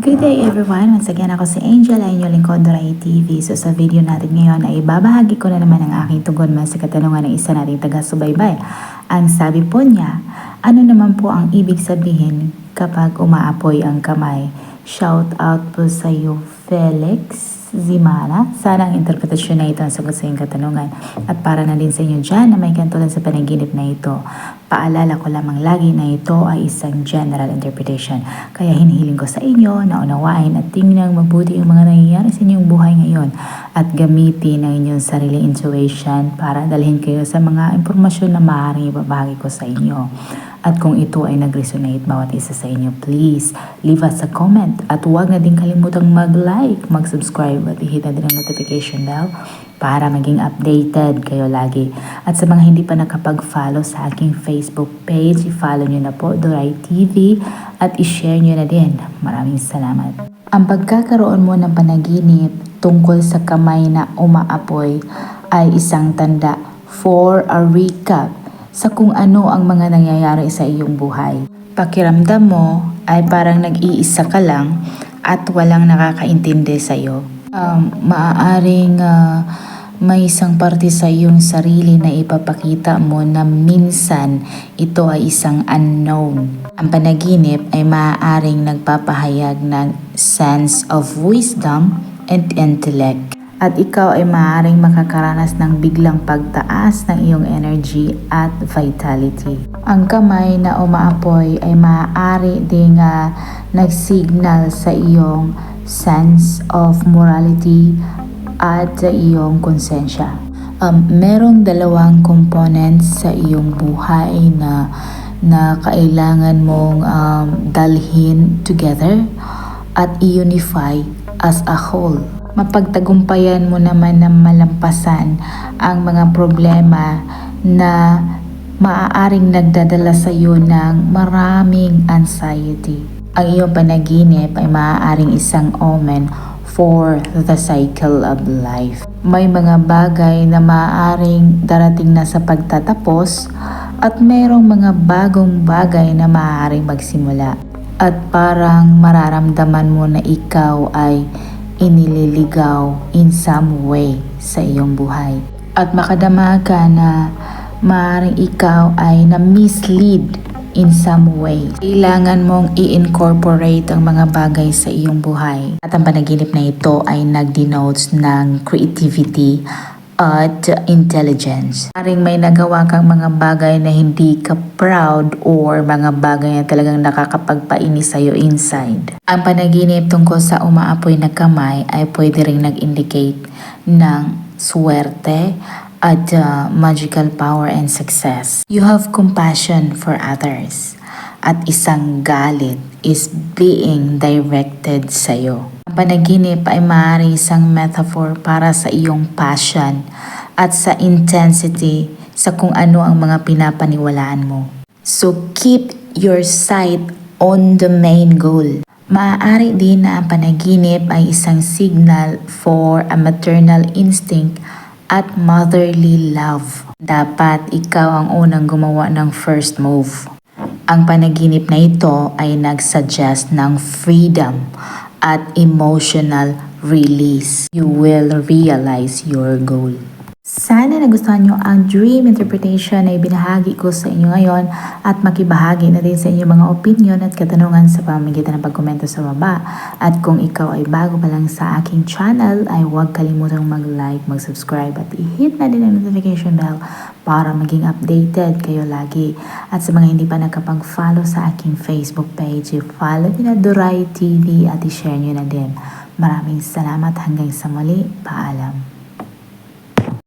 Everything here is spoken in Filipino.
Good day everyone! Once again ako si Angel ay inyong lingkod Doray TV. So sa video natin ngayon ay babahagi ko na naman ang aking tugon sa katanungan ng isa nating taga-subaybay. Ang sabi po niya, ano naman po ang ibig sabihin kapag umaapoy ang kamay? Shout out po sa iyo Felix Zimana. Sana ang interpretasyon na ito ang sagot sa iyong katanungan. At para na din sa inyo dyan na may kantulan sa panaginip na ito, paalala ko lamang lagi na ito ay isang general interpretation. Kaya hinihiling ko sa inyo na unawain at tingnan mabuti yung mga nangyayari sa inyong buhay ngayon at gamitin ang inyong sariling intuition para dalhin kayo sa mga impormasyon na maaaring ibabahagi ko sa inyo. At kung ito ay nag-resonate bawat isa sa inyo, please leave us a comment at huwag na din kalimutang mag-like, mag-subscribe at i-hit na din ang notification bell para maging updated kayo lagi. At sa mga hindi pa nakapag-follow sa aking Facebook page, i-follow nyo na po Doray TV at i-share nyo na din. Maraming salamat. Ang pagkakaroon mo ng panaginip tungkol sa kamay na umaapoy ay isang tanda for a recap sa kung ano ang mga nangyayari sa iyong buhay. Pakiramdam mo ay parang nag-iisa ka lang at walang nakakaintindi sa iyo. Maaaring may isang parte sa iyong sarili na ipapakita mo na minsan ito ay isang unknown. Ang panaginip ay maaaring nagpapahayag ng sense of wisdom and intellect. At ikaw ay maaaring makakaranas ng biglang pagtaas ng iyong energy at vitality. Ang kamay na umaapoy ay maaari ding nagsignal sa iyong sense of morality at sa iyong konsensya. Merong dalawang components sa iyong buhay na kailangan mong dalhin together at i-unify as a whole. Mapagtagumpayan mo naman na malampasan ang mga problema na maaaring nagdadala sa iyo ng maraming anxiety. Ang iyong panaginip ay maaaring isang omen for the cycle of life. May mga bagay na maaaring darating na sa pagtatapos at mayroong mga bagong bagay na maaaring magsimula. At parang mararamdaman mo na ikaw ay inililigaw in some way sa iyong buhay. At makadama ka na maaaring ikaw ay na-mislead in some way. Kailangan mong i-incorporate ang mga bagay sa iyong buhay. At ang panaginip na ito ay nag-denotes ng creativity at intelligence. Maring may nagawa kang mga bagay na hindi ka proud or mga bagay na talagang nakakapagpainis sa'yo inside. Ang panaginip tungkol sa umaapoy na kamay ay pwede ring nag-indicate ng swerte at magical power and success. You have compassion for others at isang galit is being directed sa'yo. Ang panaginip ay maaaring isang metaphor para sa iyong passion at sa intensity sa kung ano ang mga pinapaniwalaan mo. So keep your sight on the main goal. Maaari din na ang panaginip ay isang signal for a maternal instinct at motherly love. Dapat ikaw ang unang gumawa ng first move. Ang panaginip na ito ay nagsuggest ng freedom at emotional release. You will realize your goal. Sana nagustuhan nyo ang dream interpretation na ibinahagi ko sa inyo ngayon at makibahagi na din sa inyong mga opinion at katanungan sa pamamagitan ng pagkomento sa baba. At kung ikaw ay bago pa lang sa aking channel ay huwag kalimutang mag-like, mag-subscribe at i-hit na din ang notification bell para maging updated kayo lagi. At sa mga hindi pa nakapag-follow sa aking Facebook page, i-follow din na Doray TV at i-share nyo na din. Maraming salamat hanggang sa muli. Paalam.